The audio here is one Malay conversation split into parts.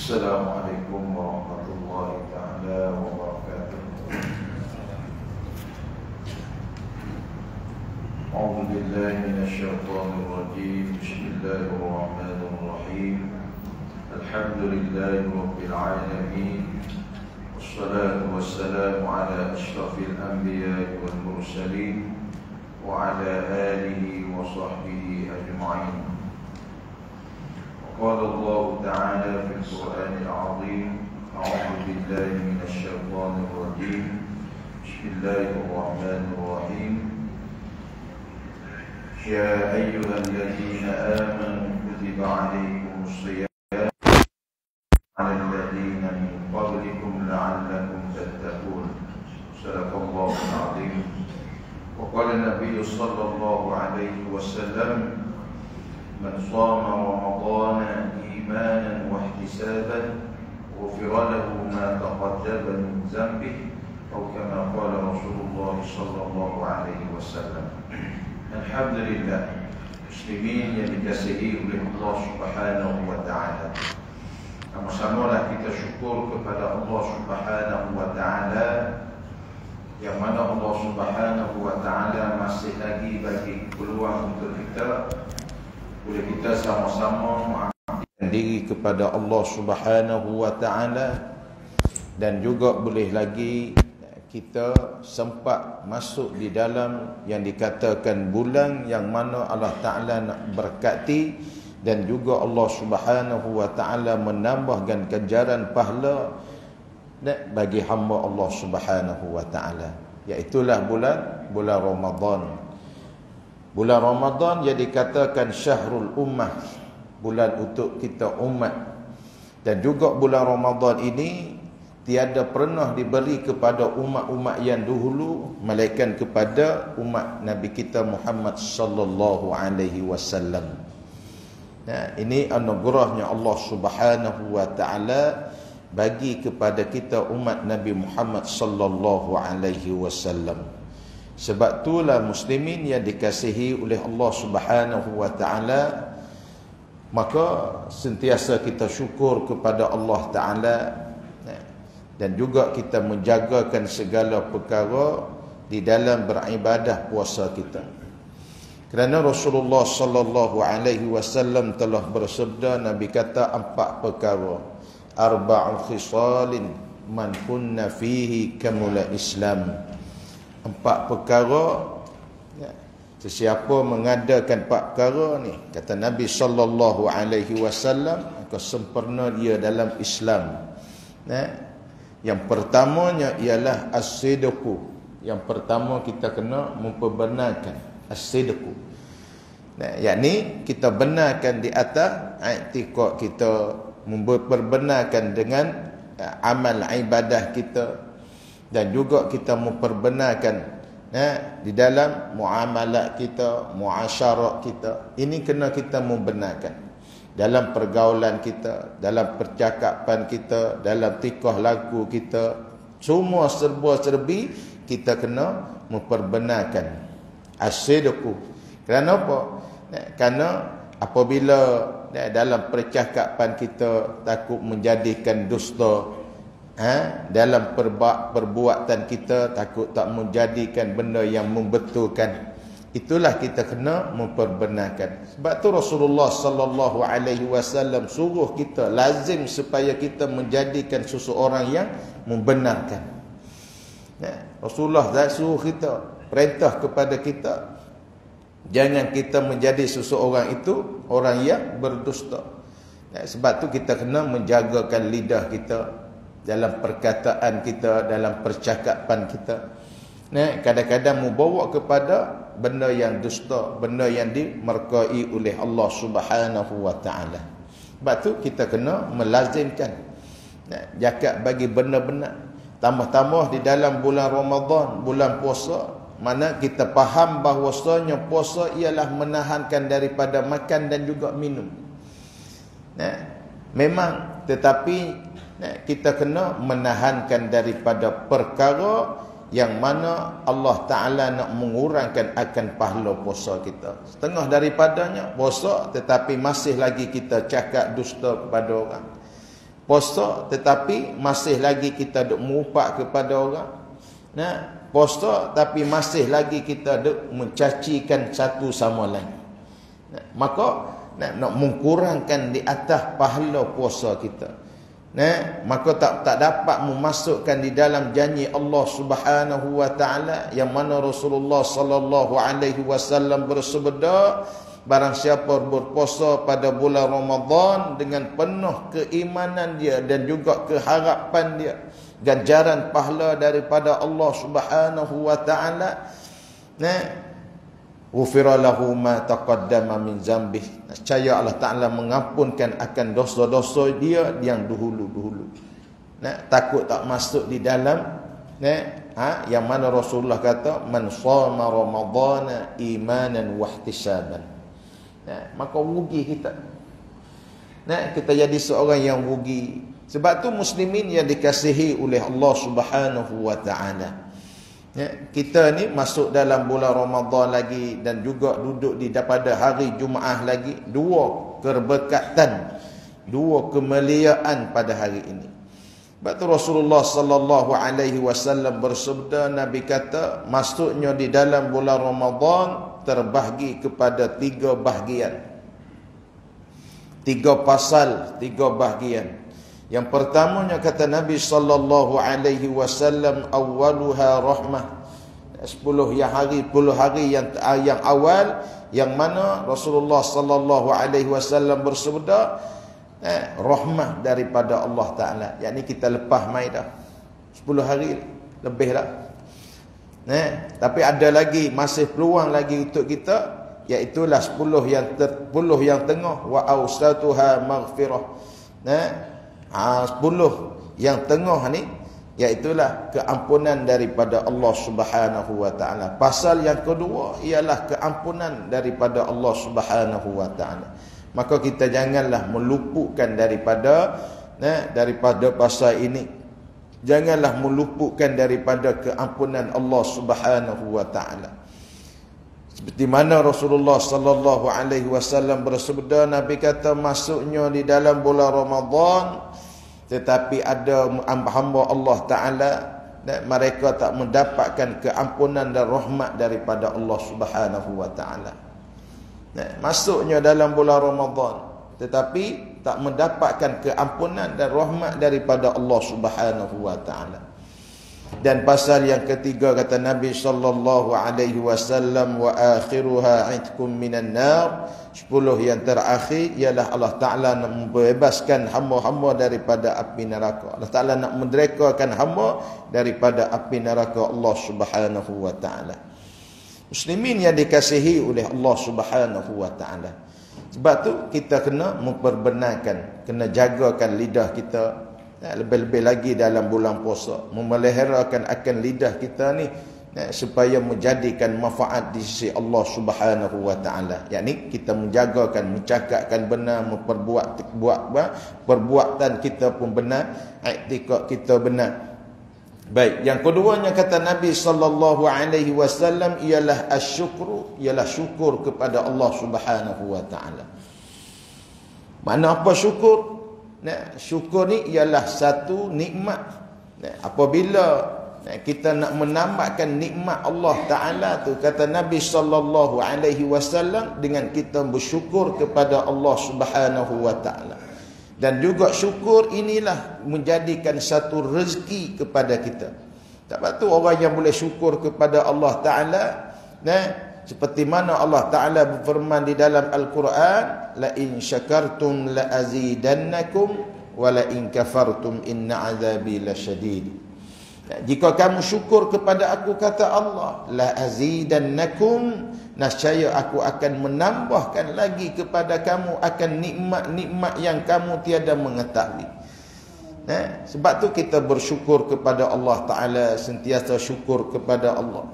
Assalamualaikum warahmatullahi taala wabarakatuh. A'udzu billahi minasyaitonir rajim. Bismillahirrahmanirrahim. Alhamdulillahi rabbil alamin. Wassalatu wassalamu ala asyrafil anbiya'i wal mursalin wa ala alihi wa sahbihi ajma'in. قال الله تعالى في القرآن العظيم: أعوذ بالله من الشيطان الرجيم. بسم الله الرحمن الرحيم. يا أيها الذين آمنوا كتب عليكم الصيام على الذين من قبلكم لعلكم تتقون. صدق الله العظيم. وقال النبي صلى الله عليه وسلم: من صام رمضان إيمانا واحتسابا غفر له ما تقدم من ذنبه أو كما قال رسول الله صلى الله عليه وسلم. Alhamdulillah, muslimin yang dikasihi oleh Allah Subhanahu wa taala. Sama-samalah kita syukur kepada Allah Subhanahu wa taala yang mana Allah Subhanahu wa taala masih lagi bagi peluang untuk kita boleh kita sama-sama mengabdikan diri kepada Allah Subhanahu wa taala, dan juga boleh lagi kita sempat masuk di dalam yang dikatakan bulan yang mana Allah Taala nak berkati, dan juga Allah Subhanahu wa taala menambahkan ganjaran pahala bagi hamba Allah Subhanahu wa taala, iaitu bulan Ramadan. Bulan Ramadan yang dikatakan syahrul ummah, bulan untuk kita umat. Dan juga bulan Ramadan ini tiada pernah diberi kepada umat-umat yang dahulu melainkan kepada umat Nabi kita Muhammad sallallahu alaihi wasallam. Nah, ini anugerahnya Allah Subhanahu wa taala bagi kepada kita umat Nabi Muhammad sallallahu alaihi wasallam. Sebab itulah muslimin yang dikasihi oleh Allah Subhanahu wa taala, maka sentiasa kita syukur kepada Allah taala, dan juga kita menjagakan segala perkara di dalam beribadah puasa kita. Kerana Rasulullah sallallahu alaihi wasallam telah bersabda, Nabi kata 4 perkara, arba'u khisalin man kunna fihi kamula Islam. 4 perkara, sesiapa mengadakan 4 perkara ni, kata Nabi sallallahu alaihi wasallam, maka sempurna dia dalam Islam. Yang pertamanya ialah as-sidqu. Yang pertama kita kena memperbenarkan as-sidqu. Yakni kita benarkan di atas i'tiqad kita, memperbenarkan dengan amal ibadah kita, dan juga kita memperbenarkan di dalam muamalat kita, muasyarat kita. Ini kena kita membenarkan dalam pergaulan kita, dalam percakapan kita, dalam tikah laku kita, semua serba-serbi kita kena memperbenarkan as-sidqu. Kerana apa? Kerana apabila dalam percakapan kita takut menjadikan dusta, dalam perbuatan kita takut tak menjadikan benda yang membetulkan, itulah kita kena memperbenarkan. Sebab tu Rasulullah sallallahu alaihi wasallam suruh kita lazim supaya kita menjadikan seseorang yang membenarkan. Rasulullah dah suruh kita, perintah kepada kita, jangan kita menjadi seseorang itu orang yang berdusta. Sebab tu kita kena menjagakan lidah kita dalam perkataan kita, dalam percakapan kita. Kadang-kadang membawa kepada benda yang dusta, benda yang dimurkai oleh Allah Subhanahu wa taala. Sebab tu kita kena melazimkan zakat bagi benar-benar. Tambah-tambah di dalam bulan Ramadan, bulan puasa, mana kita faham bahawasanya puasa ialah menahankan daripada makan dan juga minum. Memang, tetapi kita kena menahankan daripada perkara yang mana Allah Ta'ala nak mengurangkan akan pahala puasa kita. Setengah daripadanya puasa, tetapi masih lagi kita cakap dusta kepada orang. puasa tetapi masih lagi kita duk merupak kepada orang. Puasa tapi masih lagi kita duk mencacikan satu sama lain. Maka nak mengkurangkan di atas pahala puasa kita. Maka tak dapat memasukkan di dalam janji Allah Subhanahu wa taala yang mana Rasulullah sallallahu alaihi wasallam bersabda, barang siapa berpuasa pada bulan Ramadan dengan penuh keimanan dia dan juga keharapan dia ganjaran pahala daripada Allah Subhanahu wa taala, ghufira lahu ma taqaddama min zambih. Nescaya Allah Taala mengampunkan akan dosa-dosa dia yang dahulu-dahulu. Takut tak masuk di dalam yang mana Rasulullah kata man shama ramadhana imanan wa ihtisaban. Maka rugi kita. Kita jadi seorang yang rugi. Sebab tu muslimin yang dikasihi oleh Allah Subhanahu wa taala. Kita ni masuk dalam bulan Ramadan lagi dan juga duduk di pada hari Jumaat lagi, dua keberkatan, dua kemuliaan pada hari ini. Sebab tu Rasulullah sallallahu alaihi wasallam bersabda, Nabi kata masuknya di dalam bulan Ramadan terbahagi kepada 3 bahagian. 3 pasal, 3 bahagian. Yang pertamanya kata Nabi sallallahu alaihi wasallam awwaluha rahmah. 10 hari yang awal yang mana Rasulullah sallallahu alaihi wasallam bersabda rahmah daripada Allah Taala. Yakni kita lepas mai dah. 10 hari lebih dah. Tapi ada lagi masih peluang lagi untuk kita, iaitu 10 yang tengah wa awsatuha maghfirah. 10 yang tengah ni iaitulah keampunan daripada Allah Subhanahu wa taala. Pasal yang kedua ialah keampunan daripada Allah Subhanahu wa taala. Maka kita janganlah meluputkan daripada pasal ini. Janganlah meluputkan daripada keampunan Allah Subhanahu wa taala. Seperti mana Rasulullah sallallahu alaihi wasallam bersabda, Nabi kata masuknya di dalam bulan Ramadan tetapi ada hamba Allah Taala mereka tak mendapatkan keampunan dan rahmat daripada Allah Subhanahu wa taala. Masuknya dalam bulan Ramadan tetapi tak mendapatkan keampunan dan rahmat daripada Allah Subhanahu wa taala. Dan pasal yang ketiga kata Nabi sallallahu alaihi wasallam wa akhiruha itkum minan nar. 10 yang terakhir ialah Allah Taala nak membebaskan hamba-hamba daripada api neraka. Allah Taala nak merdekakan hamba daripada api neraka Allah Subhanahu wa taala. Muslimin yang dikasihi oleh Allah Subhanahu wa taala. Sebab tu kita kena memperbenarkan, kena jagakan lidah kita. Lebih-lebih lagi dalam bulan puasa, memeliharakan akan lidah kita ni supaya menjadikan manfaat di sisi Allah Subhanahu wa taala. Yakni kita menjagakan, mencakapkan benar, perbuatan kita pun benar, i'tikad kita benar. Baik, yang keduanya kata Nabi sallallahu alaihi wasallam ialah asyukru, ialah syukur kepada Allah Subhanahu wa taala. Mana apa syukur? Syukur ni ialah satu nikmat. Apabila kita nak menambahkan nikmat Allah Ta'ala tu, kata Nabi sallallahu alaihi wasallam, dengan kita bersyukur kepada Allah Subhanahu wa taala. Dan juga syukur inilah menjadikan satu rezeki kepada kita. Sebab tu orang yang boleh syukur kepada Allah Ta'ala, seperti mana Allah Ta'ala berfirman di dalam Al-Quran, la in syakartum la azidannakum wa la in kafartum inna azabi lasyadid. Jika kamu syukur kepada aku, kata Allah, la azidannakum, nescaya aku akan menambahkan lagi kepada kamu akan nikmat-nikmat yang kamu tiada mengetahui. Sebab tu kita bersyukur kepada Allah Ta'ala, sentiasa syukur kepada Allah.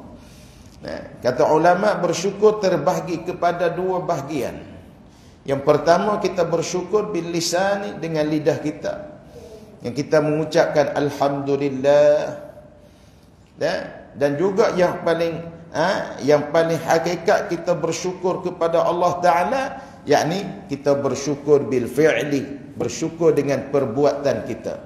Kata ulama, bersyukur terbahagi kepada 2 bahagian. Yang pertama, kita bersyukur bil lisan, dengan lidah kita, yang kita mengucapkan alhamdulillah. Dan juga yang paling hakikat kita bersyukur kepada Allah Ta'ala, yakni kita bersyukur bil fi'li, bersyukur dengan perbuatan kita.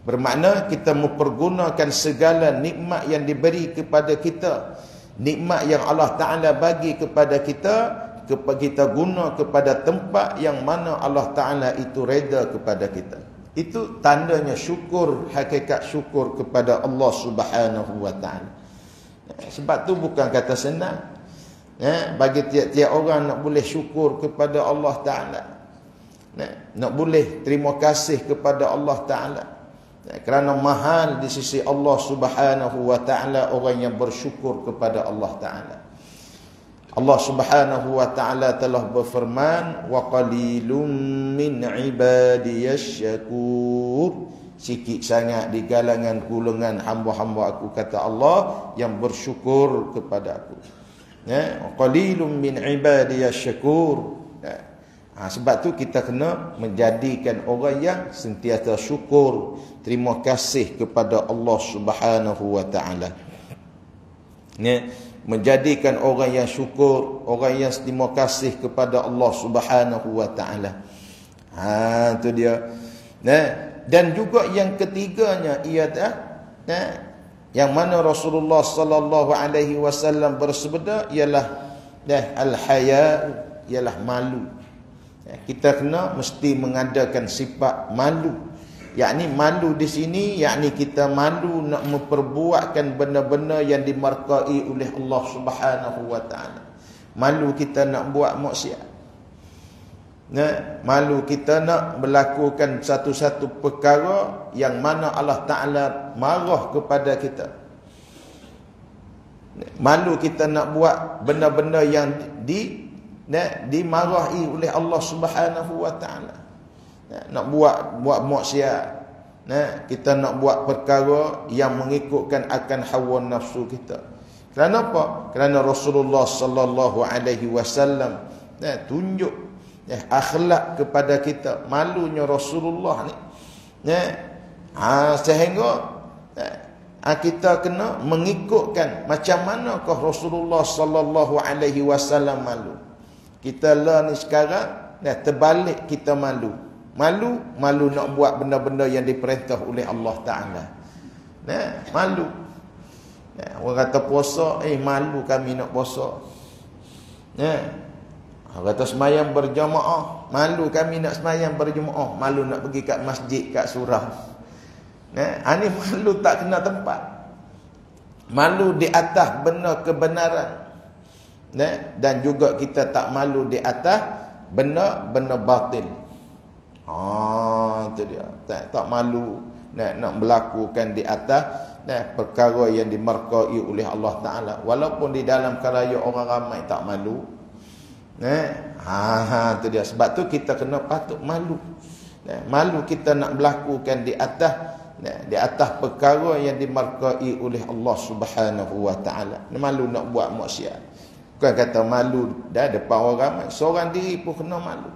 Bermakna kita mempergunakan segala nikmat yang diberi kepada kita, nikmat yang Allah Ta'ala bagi kepada kita guna kepada tempat yang mana Allah Ta'ala itu reda kepada kita. Itu tandanya syukur, hakikat syukur kepada Allah Subhanahu wa Ta'ala. Sebab tu bukan kata senang. Bagi tiap-tiap orang nak boleh syukur kepada Allah Ta'ala, nak boleh terima kasih kepada Allah Ta'ala, kerana mahal di sisi Allah Subhanahu wa Ta'ala orang yang bersyukur kepada Allah Ta'ala. Allah Subhanahu wa Ta'ala telah berfirman, wa qalilum min ibadiyash syakur. Sikit sangat di kalangan golongan hamba-hamba aku, kata Allah, yang bersyukur kepada aku. Qalilum min ibadiyash syakur. Sebab tu kita kena menjadikan orang yang sentiasa syukur, terima kasih kepada Allah Subhanahu wa Ta'ala. Menjadikan orang yang syukur, orang yang terima kasih kepada Allah Subhanahu wa Ta'ala. Itu dia. Dan juga yang ketiganya ialah yang mana Rasulullah sallallahu alaihi wasallam bersabda ialah al-haya, ialah malu. Kita kena mesti mengadakan sifat malu. Yakni malu di sini, yakni kita malu nak memperbuatkan benda-benda yang dimarkai oleh Allah Subhanahu wa Ta'ala. Malu kita nak buat maksiat. Malu kita nak melakukan satu-satu perkara yang mana Allah Ta'ala marah kepada kita. Malu kita nak buat benda-benda yang dimarahi oleh Allah Subhanahu wa Ta'ala. Nak buat maksiat, kita nak buat perkara yang mengikutkan akan hawa nafsu kita. Kerana apa? Kerana Rasulullah sallallahu alaihi wasallam tunjuk akhlak kepada kita. Malunya Rasulullah ni, sehingga kita kena mengikutkan macam manakah Rasulullah sallallahu alaihi wasallam malu. Kita lah ni sekarang terbalik, kita malu nak buat benda-benda yang diperintah oleh Allah Ta'ala. Malu. Orang kata puasa, malu kami nak puasa. Orang kata semayang berjamaah, malu kami nak semayang berjamaah. Malu nak pergi kat masjid, kat surau. Ini malu tak kena tempat. Malu di atas benda kebenaran. Dan juga kita tak malu di atas benda batil. Itu dia. Tak malu nak melakukan di atas perkara yang dimarkai oleh Allah Ta'ala. Walaupun di dalam karaya orang ramai tak malu. Itu dia. Sebab tu kita kena patut malu. Malu kita nak melakukan di atas perkara yang dimarkai oleh Allah Subhanahu wa Ta'ala. Malu nak buat maksiat. Bukan kata malu depan orang ramai. Seorang diri pun kena malu.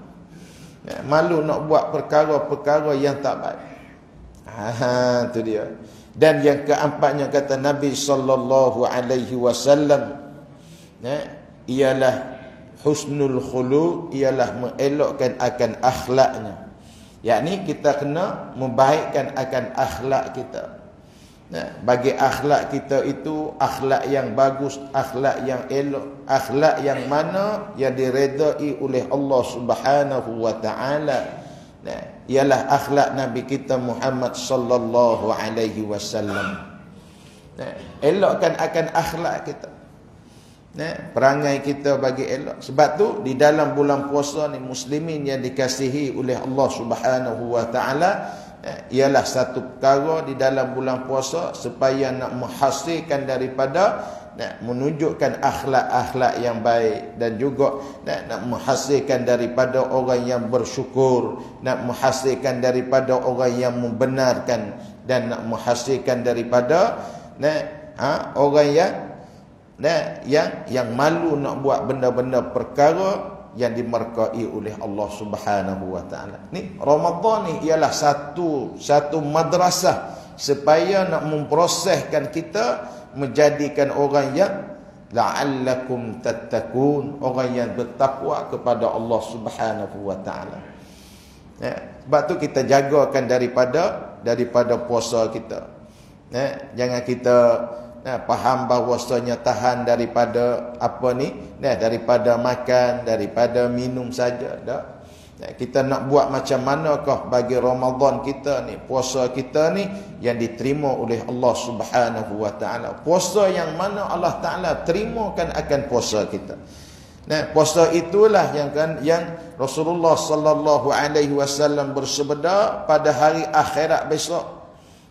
Malu nak buat perkara-perkara yang tak baik. Itu dia. Dan yang keempatnya kata Nabi sallallahu alaihi wasallam, ialah husnul khuluq, ialah mengelokkan akan akhlaknya. Yakni kita kena membaikkan akan akhlak kita. Bagi akhlak kita itu akhlak yang bagus, akhlak yang elok, akhlak yang mana yang diredai oleh Allah Subhanahu wa Ta'ala, ialah akhlak Nabi kita Muhammad sallallahu alaihi wasallam. Elokkan akan akhlak kita, perangai kita bagi elok. Sebab tu di dalam bulan puasa ni, muslimin yang dikasihi oleh Allah Subhanahu wa Ta'ala, ialah satu perkara di dalam bulan puasa supaya nak menghasilkan daripada menunjukkan akhlak-akhlak yang baik, dan juga nak menghasilkan daripada orang yang bersyukur, nak menghasilkan daripada orang yang membenarkan, dan nak menghasilkan daripada orang yang malu nak buat benda-benda perkara yang dimarkai oleh Allah Subhanahu wa Ta'ala. Ni Ramadan ni ialah satu madrasah supaya nak memproseskan kita menjadikan orang yang la'allakum tattaqun, orang yang bertakwa kepada Allah Subhanahu wa Ta'ala. Sebab tu kita jagakan daripada puasa kita. Jangan kita faham bahawasanya tahan daripada daripada makan, daripada minum saja. Tak. Kita nak buat macam manakah bagi Ramadan kita ni, puasa kita ni yang diterima oleh Allah Subhanahu wa taala. Puasa yang mana Allah Taala terimakan akan puasa kita. Puasa itulah yang Rasulullah sallallahu alaihi wasallam bersabda pada hari akhirat besok,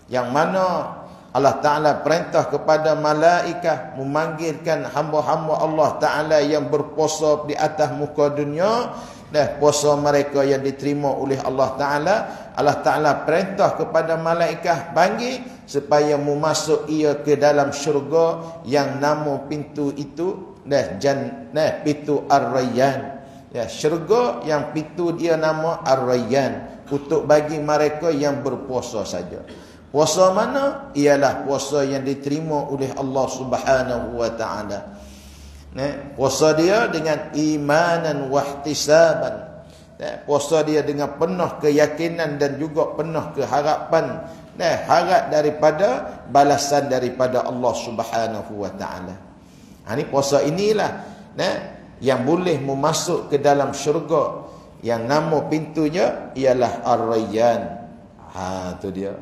yang mana Allah Ta'ala perintah kepada malaikat memanggilkan hamba-hamba Allah Ta'ala yang berpuasa di atas muka dunia. Puasa mereka yang diterima oleh Allah Ta'ala, Allah Ta'ala perintah kepada malaikat panggil supaya memasuk ia ke dalam syurga yang nama pintu itu pintu Ar-Rayyan. Syurga yang pintu dia nama Ar-Rayyan, untuk bagi mereka yang berpuasa saja. Puasa mana? Ialah puasa yang diterima oleh Allah Subhanahu wa taala. Puasa dia dengan imanan wa ihtisaban. Puasa dia dengan penuh keyakinan dan juga penuh keharapan. Harap daripada balasan daripada Allah Subhanahu wa taala. Ini puasa inilah yang boleh memasuk ke dalam syurga, yang nama pintunya ialah Ar-Rayyan. Itu dia.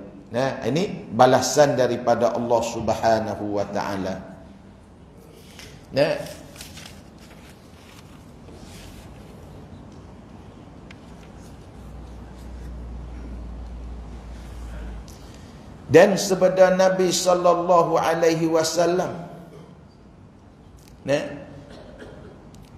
Ini balasan daripada Allah Subhanahu wa taala. Dan sabda Nabi sallallahu alaihi wasallam,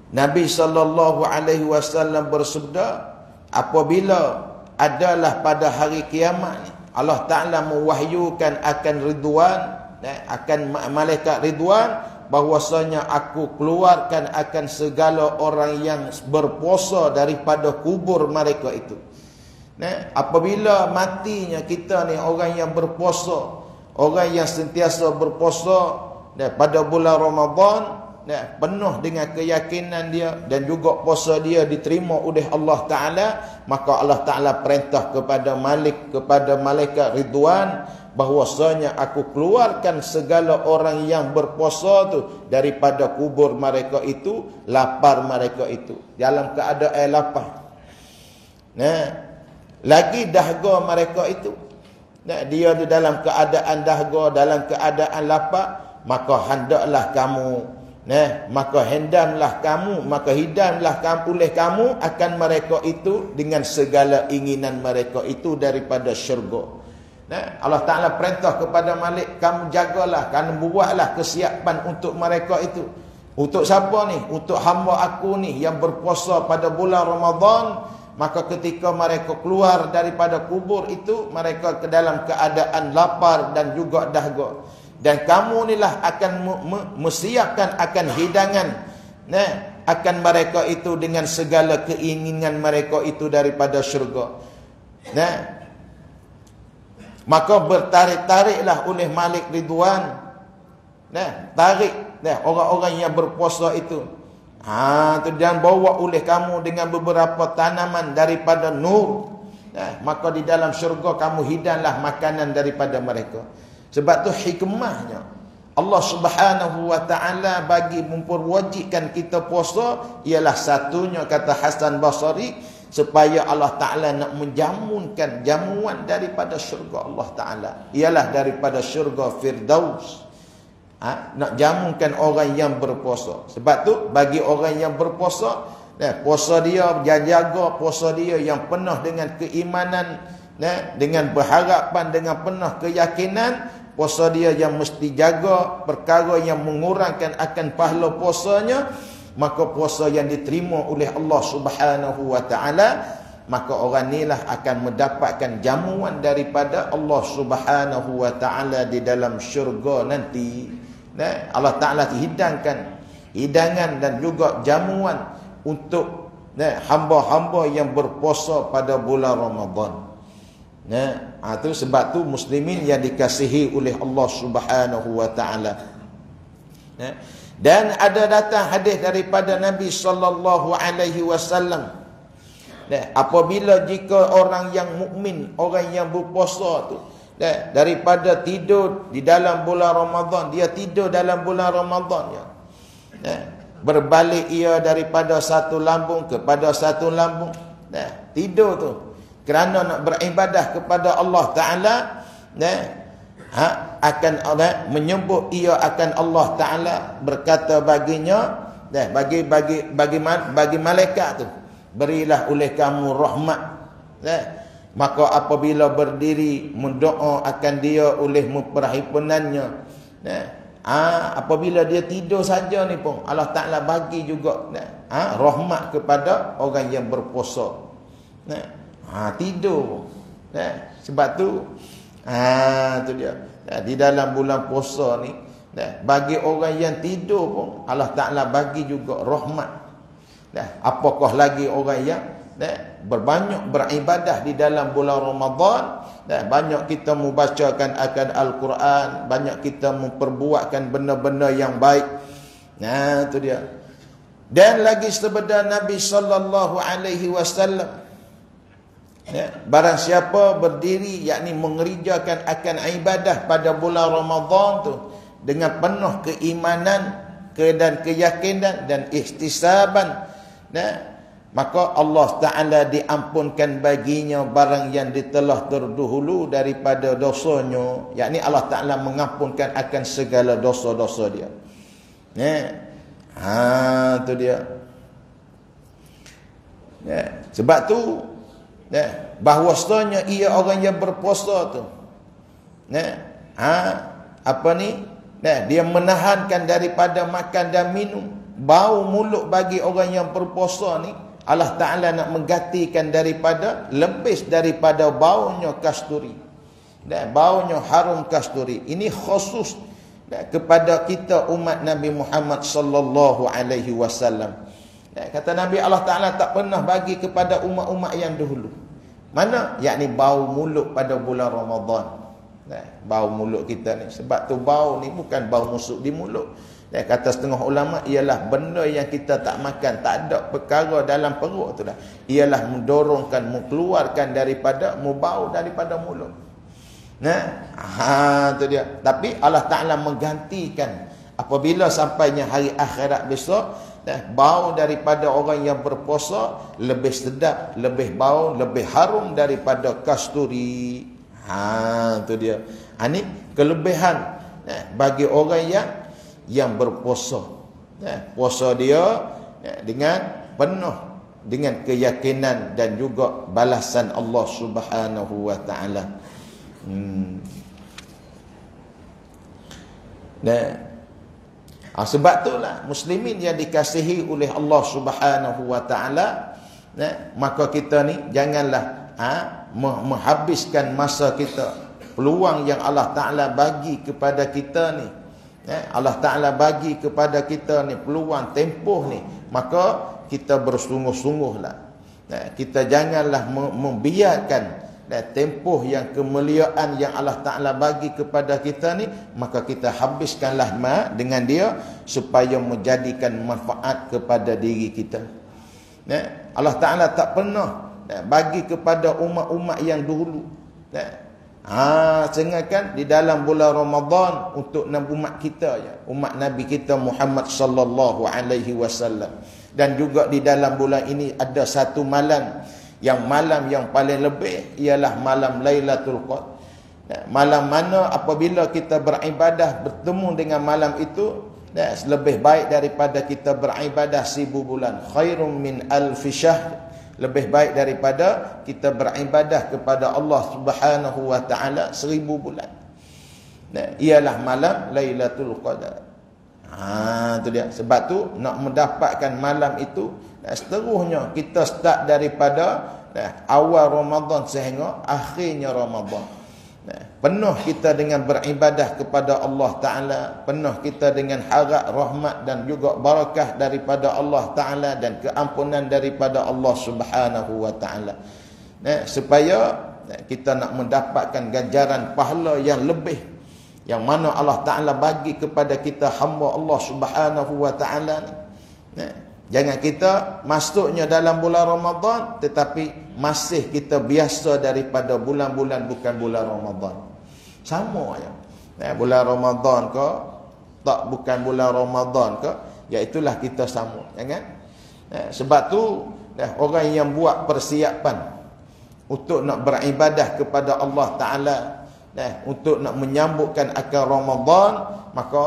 Nabi sallallahu alaihi wasallam bersabda, apabila adalah pada hari kiamat ni, Allah Ta'ala mewahyukan akan Ridwan, akan malaikat Ridwan, bahwasanya aku keluarkan akan segala orang yang berpuasa daripada kubur mereka itu. Apabila matinya kita ni orang yang berpuasa, orang yang sentiasa berpuasa pada bulan Ramadan, penuh dengan keyakinan dia dan juga puasa dia diterima oleh Allah Ta'ala, maka Allah Ta'ala perintah kepada malaikat Ridwan bahwasanya aku keluarkan segala orang yang berpuasa tu daripada kubur mereka itu, lapar mereka itu, dalam keadaan lapar. Lagi dahaga mereka itu, dia di dalam keadaan dahaga, dalam keadaan lapar, maka hendaklah kamu maka hidamlah kamu oleh kamu akan mereka itu dengan segala inginan mereka itu daripada syurga. Allah Ta'ala perintah kepada Malik, kamu jagalah, kamu buatlah kesiapan untuk mereka itu. Untuk siapa ni? Untuk hamba aku ni yang berpuasa pada bulan Ramadan. Maka ketika mereka keluar daripada kubur itu, mereka ke dalam keadaan lapar dan juga dahaga. Dan kamu inilah akan mesiapkan akan hidangan akan mereka itu dengan segala keinginan mereka itu daripada syurga. Maka bertarik-tariklah oleh Malik Ridwan, tarik orang-orang yang berpuasa itu, dan bawa oleh kamu dengan beberapa tanaman daripada nur. Maka di dalam syurga kamu hidanglah makanan daripada mereka. Sebab tu hikmahnya Allah Subhanahu wa taala bagi memperwajibkan kita puasa ialah satunya, kata Hasan Basri, supaya Allah Ta'ala nak menjamunkan jamuan daripada syurga Allah Ta'ala, ialah daripada syurga Firdaus. Nak jamunkan orang yang berpuasa. Sebab tu bagi orang yang berpuasa, puasa dia jaga, puasa dia yang penuh dengan keimanan, dengan berharapan, dengan penuh keyakinan, puasa dia yang mesti jaga perkara yang mengurangkan akan pahala puasanya, maka puasa yang diterima oleh Allah Subhanahu wa taala, maka orang inilah akan mendapatkan jamuan daripada Allah Subhanahu wa taala di dalam syurga nanti. Allah Ta'ala hidangkan hidangan dan juga jamuan untuk hamba-hamba yang berpuasa pada bulan Ramadan. Itu sebab tu muslimin yang dikasihi oleh Allah Subhanahu wa taala. Dan ada datang hadis daripada Nabi sallallahu alaihi wasallam Apabila jika orang yang mukmin, orang yang berpuasa tu, daripada tidur di dalam bulan Ramadan, dia tidur dalam bulan Ramadan ya. Berbalik ia daripada satu lambung kepada satu lambung. Tidur tu kerana nak beribadah kepada Allah Ta'ala, akan menyebut ia akan Allah Ta'ala berkata baginya, bagi malaikat tu, berilah oleh kamu rahmat. Maka apabila berdiri mendoa akan dia oleh memperhimpunannya. Apabila dia tidur saja ni pun Allah Ta'ala bagi juga rahmat kepada orang yang berpuasa. Tidur. Sebab tu tu dia. Di dalam bulan puasa ni, bagi orang yang tidur pun Allah Ta'ala bagi juga rahmat. Apakah lagi orang yang berbanyak beribadah di dalam bulan Ramadan, banyak kita membacakan akan Al-Quran, banyak kita memperbuatkan benda-benda yang baik. Itu dia. Dan lagi sabda Nabi sallallahu alaihi wasallam, barang siapa berdiri, yakni mengerjakan akan ibadah pada bulan Ramadan tu dengan penuh keimanan dan keyakinan dan ihtisaban, maka Allah Ta'ala diampunkan baginya barang yang telah terdahulu daripada dosanya. Yakni Allah Ta'ala mengampunkan akan segala dosa-dosa dia. Itu dia. Sebab tu bahwasanya ia orang yang berpuasa tu, dia menahankan daripada makan dan minum. Bau mulut bagi orang yang berpuasa ni Allah Ta'ala nak menggantikan daripada, lebih daripada baunya kasturi. Baunya harum kasturi. Ini khusus kepada kita umat Nabi Muhammad sallallahu alaihi wasallam. Kata Nabi, Allah Ta'ala tak pernah bagi kepada umat-umat yang dahulu. Mana? Yakni bau mulut pada bulan Ramadan. Bau mulut kita ni. Sebab tu bau ni bukan bau musuk di mulut. Kata setengah ulama, ialah benda yang kita tak makan, tak ada perkara dalam perut tu dah. Ialah mendorongkan, mengeluarkan daripada, membau daripada mulut. Tu dia. Tapi Allah Ta'ala menggantikan apabila sampainya hari akhirat besok, bau daripada orang yang berpuasa lebih sedap, lebih bau, lebih harum daripada kasturi. Tu dia. Ini kelebihan bagi orang yang berpuasa. Puasa dia dengan penuh dengan keyakinan dan juga balasan Allah Subhanahu wa Ta'ala. Sebab itulah muslimin yang dikasihi oleh Allah Subhanahu wa Ta'ala, maka kita ni janganlah menghabiskan masa kita, peluang yang Allah Ta'ala bagi kepada kita ni. Allah Ta'ala bagi kepada kita ni peluang tempoh ni, maka kita bersungguh-sungguhlah. Kita janganlah membiarkan tempoh yang kemuliaan yang Allah Ta'ala bagi kepada kita ni, maka kita habiskanlah dengan dia supaya menjadikan manfaat kepada diri kita. Allah Ta'ala tak pernah bagi kepada umat-umat yang dahulu. Sengakan di dalam bulan Ramadan untuk umat kita, umat Nabi kita Muhammad sallallahu alaihi wasallam. Dan juga di dalam bulan ini ada satu malam yang paling lebih ialah malam Lailatul Qadar. Malam mana apabila kita beribadah bertemu dengan malam itu, lebih baik daripada kita beribadah 1000 bulan. Khairum min alfi syahr. Lebih baik daripada kita beribadah kepada Allah Subhanahu wa Ta'ala 1000 bulan. Ialah malam Lailatul Qadar. Itu dia. Sebab tu nak mendapatkan malam itu, seterusnya kita start daripada awal Ramadan sehingga akhirnya Ramadan. Penuh kita dengan beribadah kepada Allah Ta'ala, penuh kita dengan harap rahmat dan juga barakah daripada Allah Ta'ala dan keampunan daripada Allah Subhanahu wa Ta'ala. Supaya kita nak mendapatkan ganjaran pahala yang lebih, yang mana Allah Ta'ala bagi kepada kita hamba Allah Subhanahu wa Ta'ala ni. Jangan kita masuknya dalam bulan Ramadan tetapi masih kita biasa daripada bulan-bulan bukan bulan Ramadan. Sama aja. Bulan Ramadan ke tak bukan bulan Ramadan ke, iaitulah kita sama. Jangan. Sebab tu orang yang buat persiapan untuk nak beribadah kepada Allah Ta'ala, untuk nak menyambutkan akan Ramadan, maka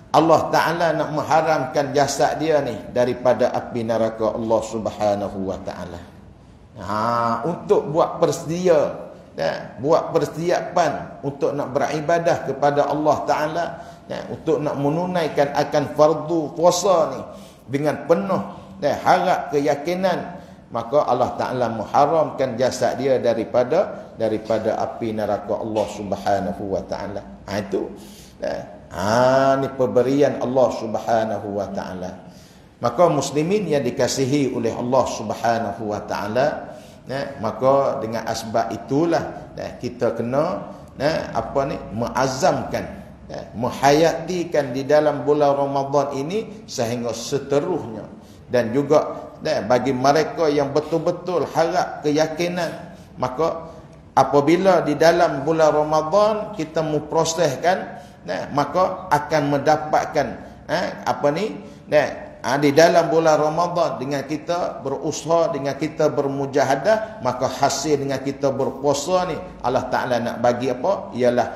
Allah Ta'ala nak mengharamkan jasad dia ni daripada api neraka Allah Subhanahu Wa Ta'ala. Untuk buat persedia, buat persiapan untuk nak beribadah kepada Allah Ta'ala, untuk nak menunaikan akan fardu puasa ni dengan penuh harap keyakinan, maka Allah Ta'ala mengharamkan jasad dia daripada api neraka Allah Subhanahu Wa Ta'ala. Itu ni pemberian Allah Subhanahu Wa Ta'ala. Maka muslimin yang dikasihi oleh Allah Subhanahu Wa Ta'ala, maka dengan asbab itulah kita kena mengazamkan, menghayatikan di dalam bulan Ramadan ini sehingga seterusnya. Dan juga bagi mereka yang betul-betul harap keyakinan, maka apabila di dalam bulan Ramadan kita memproseskan, maka akan mendapatkan di dalam bulan Ramadan dengan kita berusaha, dengan kita bermujahadah, maka hasil dengan kita berpuasa ni Allah Ta'ala nak bagi apa? Ialah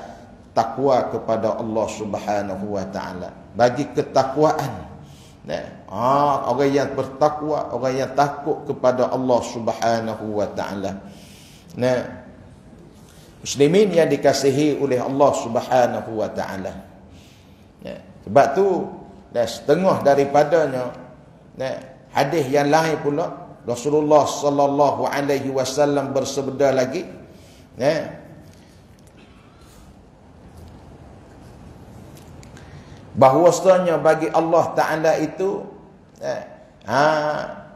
takwa kepada Allah Subhanahu Wa Ta'ala. Bagi ketakwaan. Orang yang bertakwa, orang yang takut kepada Allah Subhanahu Wa Ta'ala. Muslimin yang dikasihi oleh Allah Subhanahu Wa Ta'ala. Sebab tu setengah daripadanya hadis yang lain pula, Rasulullah sallallahu alaihi wasallam bersabda lagi, bahwasanya bagi Allah Ta'ala itu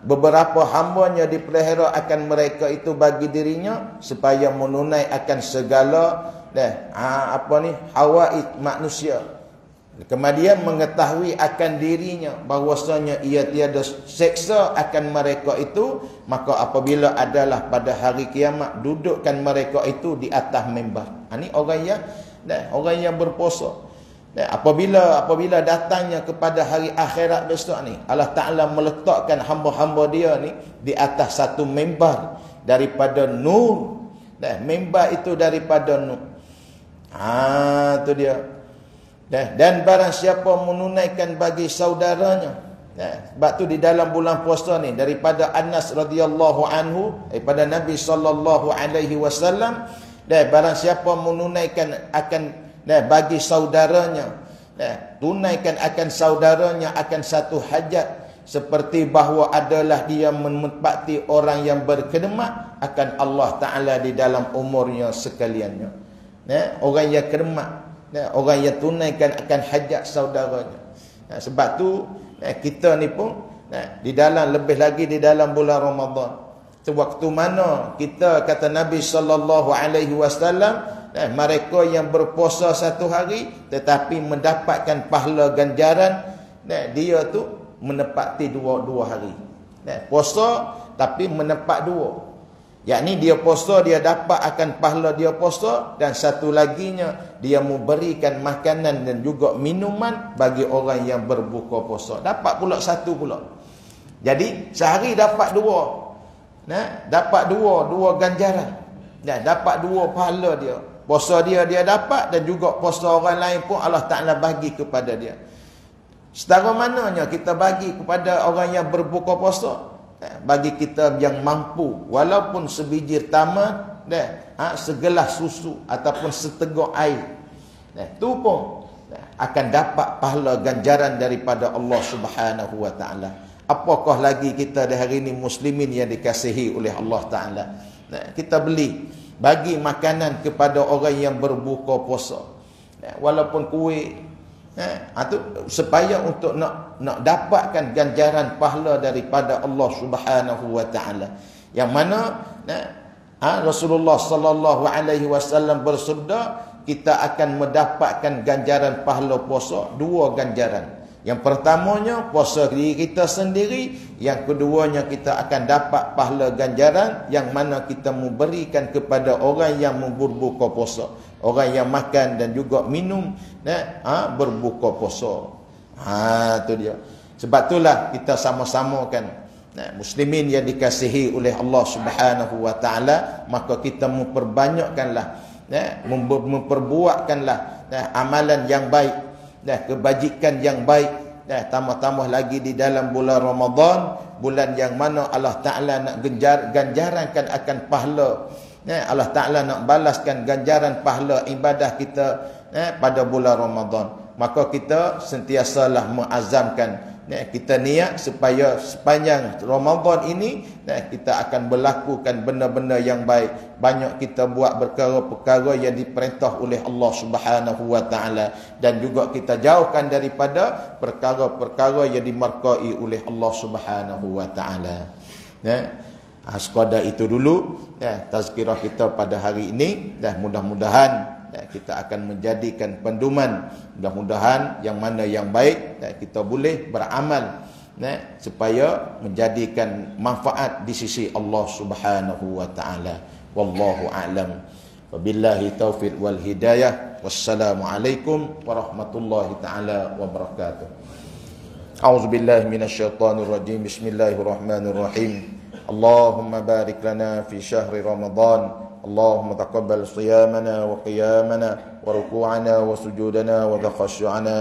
beberapa hambanya dipelihara akan mereka itu bagi dirinya supaya menunai akan segala hawaid manusia. Kemudian mengetahui akan dirinya bahwasanya ia tiada seksa akan mereka itu, maka apabila adalah pada hari kiamat dudukkan mereka itu di atas mimbar. Ini orang yang berpuasa. Apabila datangnya kepada hari akhirat besok ni, Allah Ta'ala meletakkan hamba-hamba dia ni di atas satu mimbar daripada nur. Mimbar itu daripada nur. Itu dia. Dan barang siapa menunaikan bagi saudaranya, sebab tu di dalam bulan puasa ni daripada Anas radhiyallahu anhu daripada Nabi sallallahu alaihi wasallam, barang siapa menunaikan akan bagi saudaranya, tunaikan akan saudaranya akan satu hajat seperti bahawa adalah dia menempati orang yang berkhidmat akan Allah Ta'ala di dalam umurnya sekaliannya. Orang yang khidmat, orang yang tunaikan akan hajat saudaranya. Sebab tu kita ni pun di dalam, lebih lagi di dalam bulan Ramadan, sewaktu mana kita kata Nabi sallallahu alaihi wasallam, mereka yang berpuasa satu hari tetapi mendapatkan pahala ganjaran, dia tu menepati dua hari. Puasa tapi menepat dua. Yakni dia puasa, dia dapat akan pahala dia puasa, dan satu laginya dia memberikan makanan dan juga minuman bagi orang yang berbuka puasa. Dapat pula satu pula. Jadi sehari dapat dua. Dapat dua ganjaran. Dapat dua pahala dia. Puasa dia dapat, dan juga puasa orang lain pun Allah Ta'ala bagi kepada dia. Setara mananya kita bagi kepada orang yang berbuka puasa, bagi kita yang mampu, walaupun sebiji tamar, segelas susu ataupun seteguk air, itu pun akan dapat pahala ganjaran daripada Allah Subhanahu Wa Ta'ala. Apakah lagi kita di hari ini muslimin yang dikasihi oleh Allah Ta'ala, kita bagi makanan kepada orang yang berbuka puasa, walaupun kuih, supaya untuk nak dapatkan ganjaran pahala daripada Allah Subhanahu Wa Ta'ala. Yang mana Rasulullah sallallahu alaihi wasallam bersabda, kita akan mendapatkan ganjaran pahala puasa, dua ganjaran. Yang pertamanya puasa diri kita sendiri, yang keduanya kita akan dapat pahala ganjaran yang mana kita memberikan kepada orang yang berbuka puasa, orang yang makan dan juga minum berbuka puasa. Tu dia. Sebab itulah kita sama-sama kan muslimin yang dikasihi oleh Allah Subhanahu wa taala, maka kita memperbanyakkanlah memperbuatkanlah amalan yang baik, kebajikan yang baik, tambah-tambah lagi di dalam bulan Ramadan, bulan yang mana Allah Ta'ala nak ganjarankan akan pahala, Allah Ta'ala nak balaskan ganjaran pahala ibadah kita pada bulan Ramadan. Maka kita sentiasalah mengazamkan, kita niat supaya sepanjang Ramadan ini kita akan berlakukan benda-benda yang baik. Banyak kita buat perkara-perkara yang diperintah oleh Allah Subhanahu wa taala, dan juga kita jauhkan daripada perkara-perkara yang dimurkai oleh Allah Subhanahu wa taala. Sekadar itu dulu tazkirah kita pada hari ini. Mudah-mudahan kita akan menjadikan penduman, mudah-mudahan yang mana yang baik kita boleh beramal supaya menjadikan manfaat di sisi Allah Subhanahu wa taala. Wallahu a'lam. Wabillahi taufiq wal hidayah. Wassalamualaikum warahmatullahi taala wabarakatuh. A'udzubillahi minasyaitonir rajim. Bismillahirrahmanirrahim. Allahumma barik lana fi syahri Ramadan. اللهم تقبل صيامنا وقيامنا وركوعنا وسجودنا وتخشعنا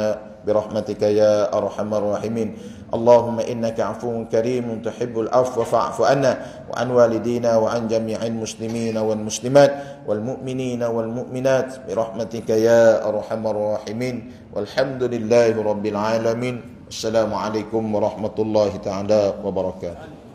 برحمتك يا أرحم الراحمين. اللهم إنك عفو كريم تحب العفو فاعف عنا وعن والدينا وعن جميع المسلمين والمسلمات والمؤمنين والمؤمنات برحمتك يا أرحم الراحمين. والحمد لله رب العالمين. السلام عليكم ورحمة الله تعالى وبركاته.